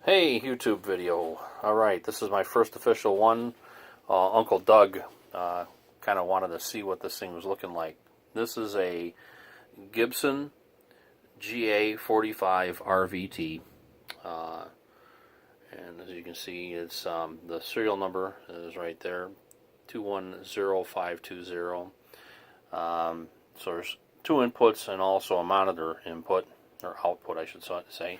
Hey, YouTube video. Alright, this is my first official one. Uncle Doug kind of wanted to see what this thing was looking like. This is a Gibson GA 45 RVT. And as you can see, it's the serial number is right there, 210520. So there's two inputs and also a monitor input, or output I should say.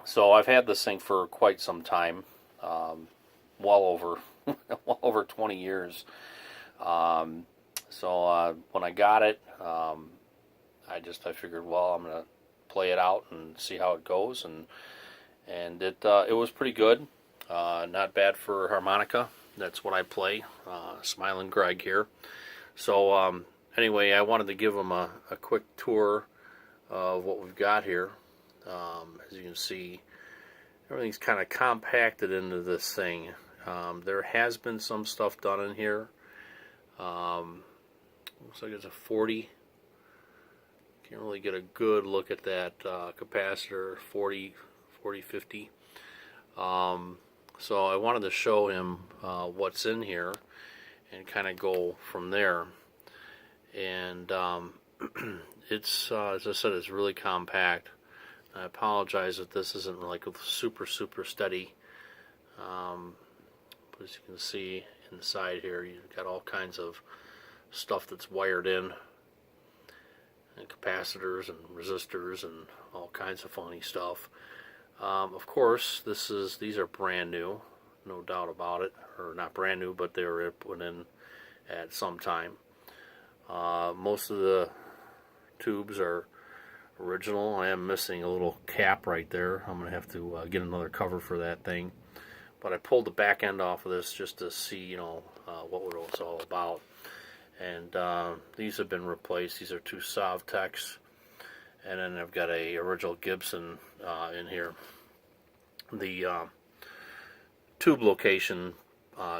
So I've had this thing for quite some time, well over 20 years. So when I got it, I figured, well, I'm gonna play it out and see how it goes, and it was pretty good. Not bad for harmonica. That's what I play. Smiling Greg here. So anyway, I wanted to give them a quick tour of what we've got here. As you can see, everything's kind of compacted into this thing. There has been some stuff done in here. Looks like it's a 40. Can't really get a good look at that capacitor, 4050. So I wanted to show him what's in here and kind of go from there. And it's as I said, it's really compact. I apologize if this isn't like super steady, but as you can see inside here, you've got all kinds of stuff that's wired in, and capacitors and resistors and all kinds of funny stuff. Of course, these are brand new, no doubt about it, or not brand new, but they were put in at some time. Most of the tubes are original. I am missing a little cap right there. I'm going to have to get another cover for that thing. But I pulled the back end off of this just to see, what it's all about. And these have been replaced. These are two Sovtechs. And then I've got a original Gibson in here. The tube location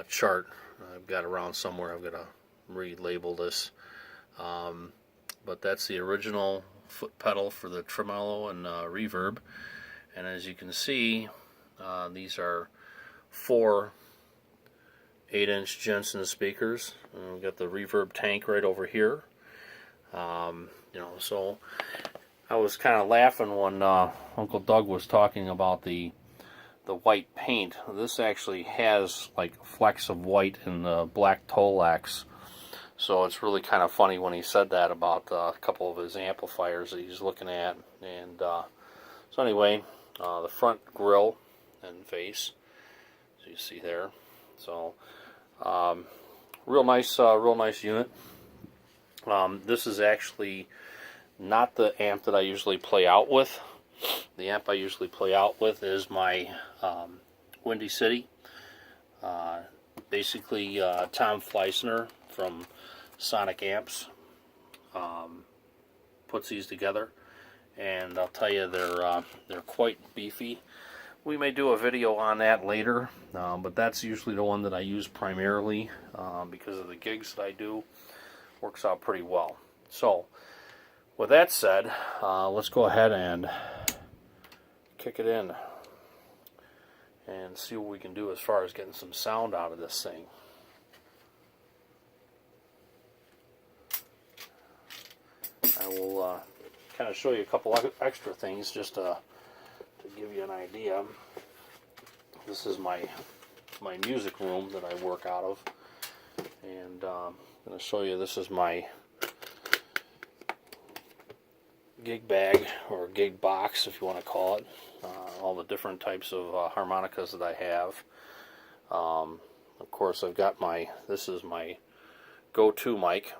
chart I've got around somewhere. I'm going to relabel this. But that's the original foot pedal for the tremolo and reverb, and as you can see, these are 4 8-inch Jensen speakers. We've got the reverb tank right over here. So I was kind of laughing when Uncle Doug was talking about the white paint. This actually has like flecks of white in the black Tolex. So it's really kind of funny when he said that about a couple of his amplifiers that he's looking at. And so anyway, the front grille and face, as you see there. So real nice unit. This is actually not the amp that I usually play out with. The amp I usually play out with is my Windy City. Basically, Tom Fleissner from Sonic Amps puts these together, and I'll tell you, they're quite beefy. We may do a video on that later, but that's usually the one that I use primarily because of the gigs that I do. Works out pretty well. So with that said, let's go ahead and kick it in and see what we can do as far as getting some sound out of this thing. I will kind of show you a couple extra things just to give you an idea. This is my music room that I work out of, and I'm going to show you, this is my gig bag, or gig box if you want to call it. All the different types of harmonicas that I have. Of course, I've got this is my go-to mic.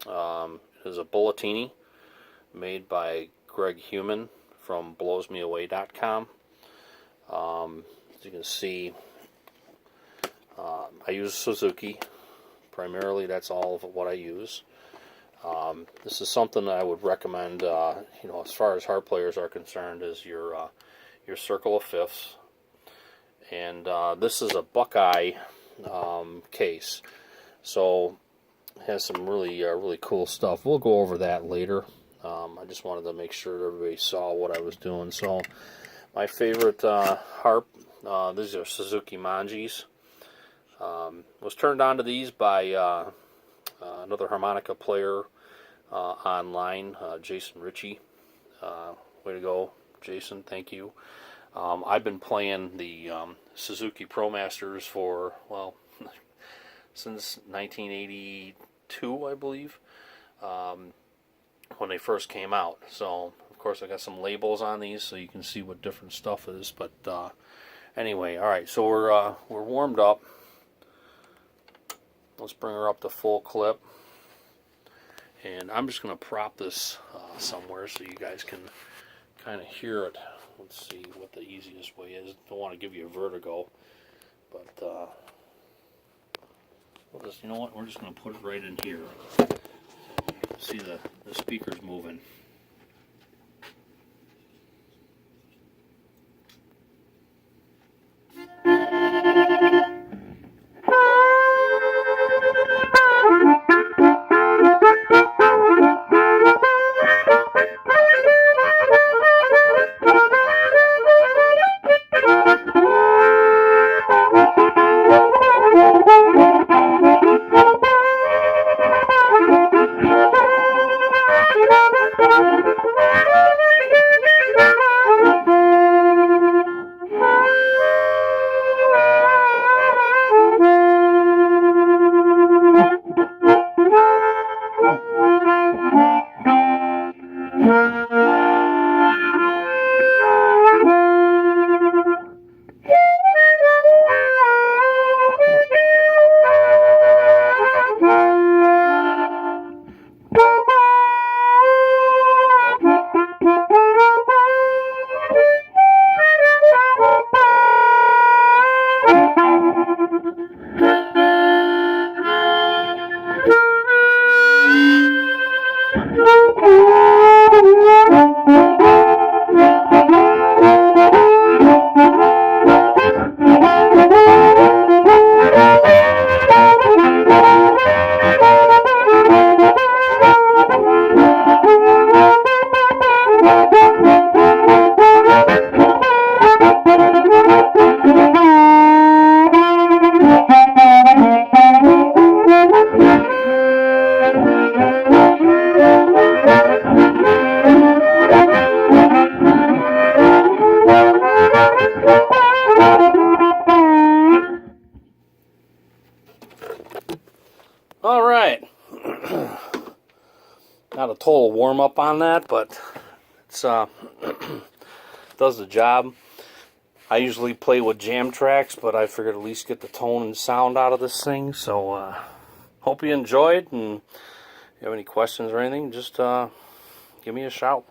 It is a Bulletini made by Greg Human from blowsmeaway.com. As you can see, I use Suzuki primarily. That's all of what I use. This is something that I would recommend, as far as harp players are concerned, is your circle of fifths. And this is a Buckeye case, so it has some really cool stuff. We'll go over that later. I just wanted to make sure that everybody saw what I was doing. So My favorite harp, these are Suzuki Manjis. Was turned on to these by another harmonica player online, Jason Ritchie. Way to go, Jason, thank you. I've been playing the Suzuki ProMasters for, well, since 1982, I believe, when they first came out. So, of course, I got some labels on these so you can see what different stuff is. But anyway, all right, so we're warmed up. Let's bring her up to full clip. And I'm just going to prop this somewhere so you guys can kind of hear it. Let's see what the easiest way is. Don't want to give you a vertigo, but we'll just, you know what? We're just going to put it right in here. See the speakers moving. All right. Not a total warm up on that, but it's does the job. I usually play with jam tracks, but I figured at least get the tone and sound out of this thing. So hope you enjoyed, and if you have any questions or anything, just give me a shout.